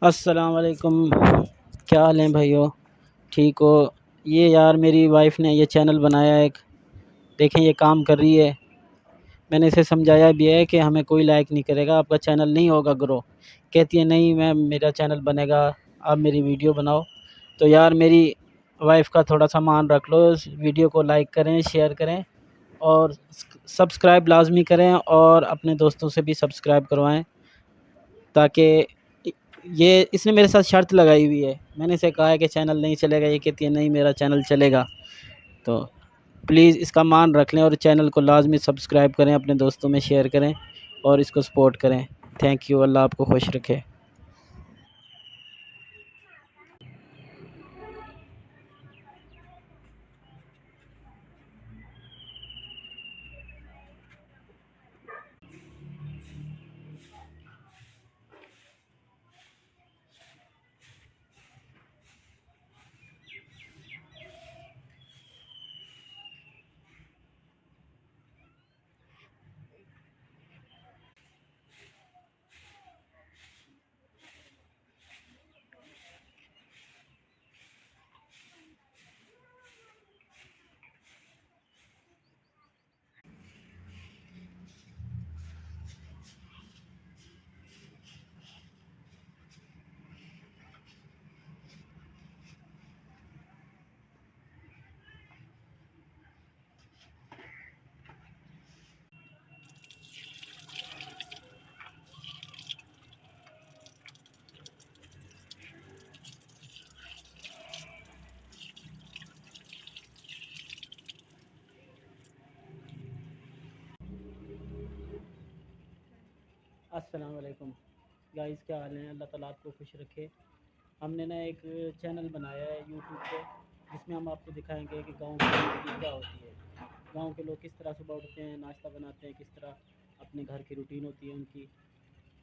अस्सलाम वालेकुम। क्या हाल है भाइयों? ठीक हो? ये यार मेरी वाइफ़ ने ये चैनल बनाया है एक, देखें ये काम कर रही है। मैंने इसे समझाया भी है कि हमें कोई लाइक नहीं करेगा, आपका चैनल नहीं होगा ग्रो। कहती है नहीं मैं मेरा चैनल बनेगा, आप मेरी वीडियो बनाओ। तो यार मेरी वाइफ़ का थोड़ा-सा मान रख लो, इस वीडियो को लाइक करें, शेयर करें और सब्सक्राइब लाज़मी करें और अपने दोस्तों से भी सब्सक्राइब करवाएँ ताकि ये इसने मेरे साथ शर्त लगाई हुई है। मैंने इसे कहा है कि चैनल नहीं चलेगा, ये कहती है नहीं मेरा चैनल चलेगा। तो प्लीज़ इसका मान रख लें और चैनल को लाज़मी सब्सक्राइब करें, अपने दोस्तों में शेयर करें और इसको सपोर्ट करें। थैंक यू, अल्लाह आपको खुश रखे। अस्सलाम वालेकुम गाइस, क्या हाल है? अल्लाह ताला आपको खुश रखे। हमने ना एक चैनल बनाया है यूट्यूब पे, जिसमें हम आपको दिखाएंगे कि गांव की ज़िंदगी क्या होती है। गांव के लोग किस तरह सुबह उठते हैं, नाश्ता बनाते हैं, किस तरह अपने घर की रूटीन होती है उनकी।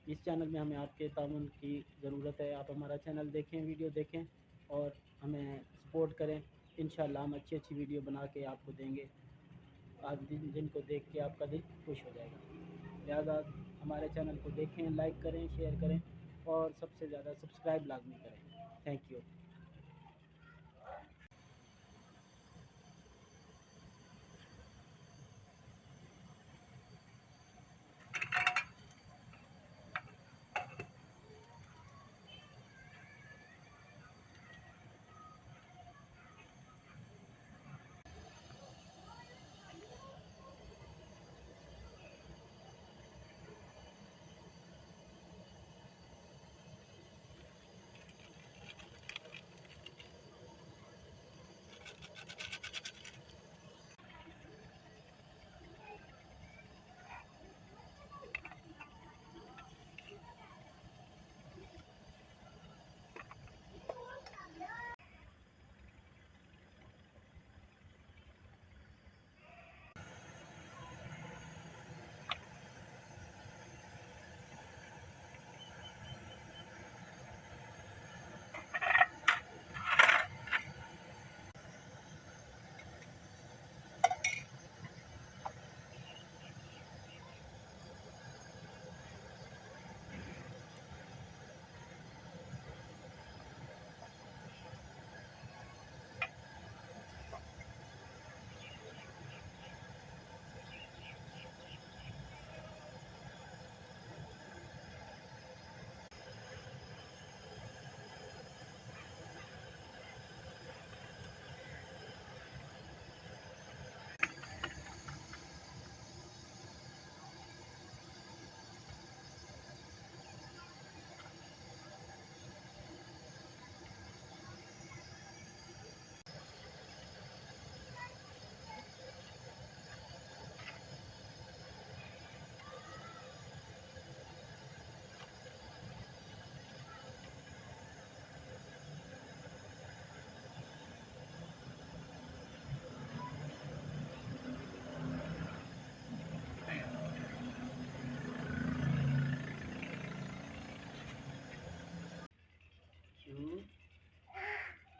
इस चैनल में हमें आपके ताउन की ज़रूरत है। आप हमारा चैनल देखें, वीडियो देखें और हमें सपोर्ट करें। इंशाल्लाह हम अच्छी अच्छी वीडियो बना के आपको देंगे, आज जिनको देख के आपका दिल खुश हो जाएगा। लिहाजा हमारे चैनल को देखें, लाइक करें, शेयर करें और सबसे ज़्यादा सब्सक्राइब लाजमी करें। Thank you.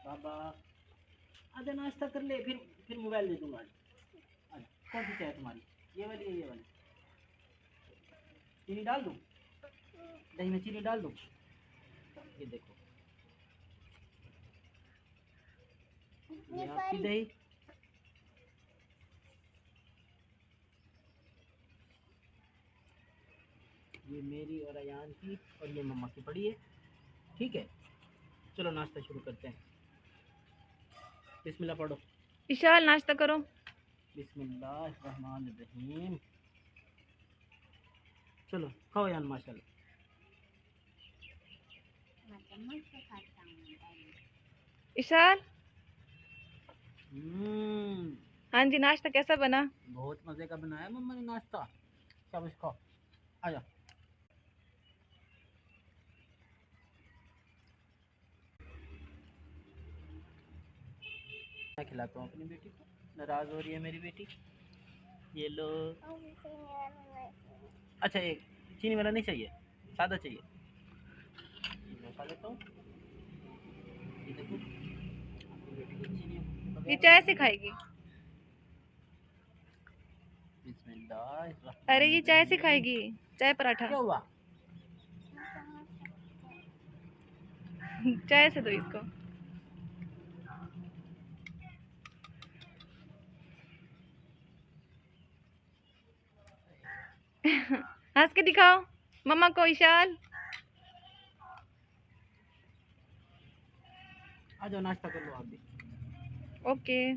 बाबा आधा नाश्ता कर ले, फिर मोबाइल दे दूंगा। आज कौन सी चाय तुम्हारी? ये वाली है, ये वाली? चीनी डाल दूँ? दही में चीनी डाल दूँ? ये देखो, ये आपकी दही, ये मेरी और अयान की, और ये मम्मा की पड़ी है। ठीक है, चलो नाश्ता शुरू करते हैं। बिस्मिल्लाह पढ़ो। इशाल नाश्ता करो। बिस्मिल्लाहिर्रहमानिर्रहीम। चलो खाओ यान, माशाल्लाह। इशाल, हम्म, हाँ जी, नाश्ता कैसा बना? बहुत मजे का बनाया मम्मा ने नाश्ता। शाबाश, खाओ, आजा। मैं खिलाता हूँ अपनी बेटी को, नाराज हो रही है मेरी बेटी। ये लो। अच्छा, एक चीनी वाला नहीं चाहिए, सादा चाहिए। मैं खा लेता हूँ। ये देखो, अपनी बेटी को चीनी ये बगैर चाय खिला से रही है। खाएगी। अरे ये चाय से बिस्मिल्लाहिर्रहमानिर्रहीम। खाएगी, चाय पराठा। क्या हुआ? चाय से दो इसको। हंस के दिखाओ मम्मा को इशाल। आ जाओ, नाश्ता कर लो आप भी। ओके।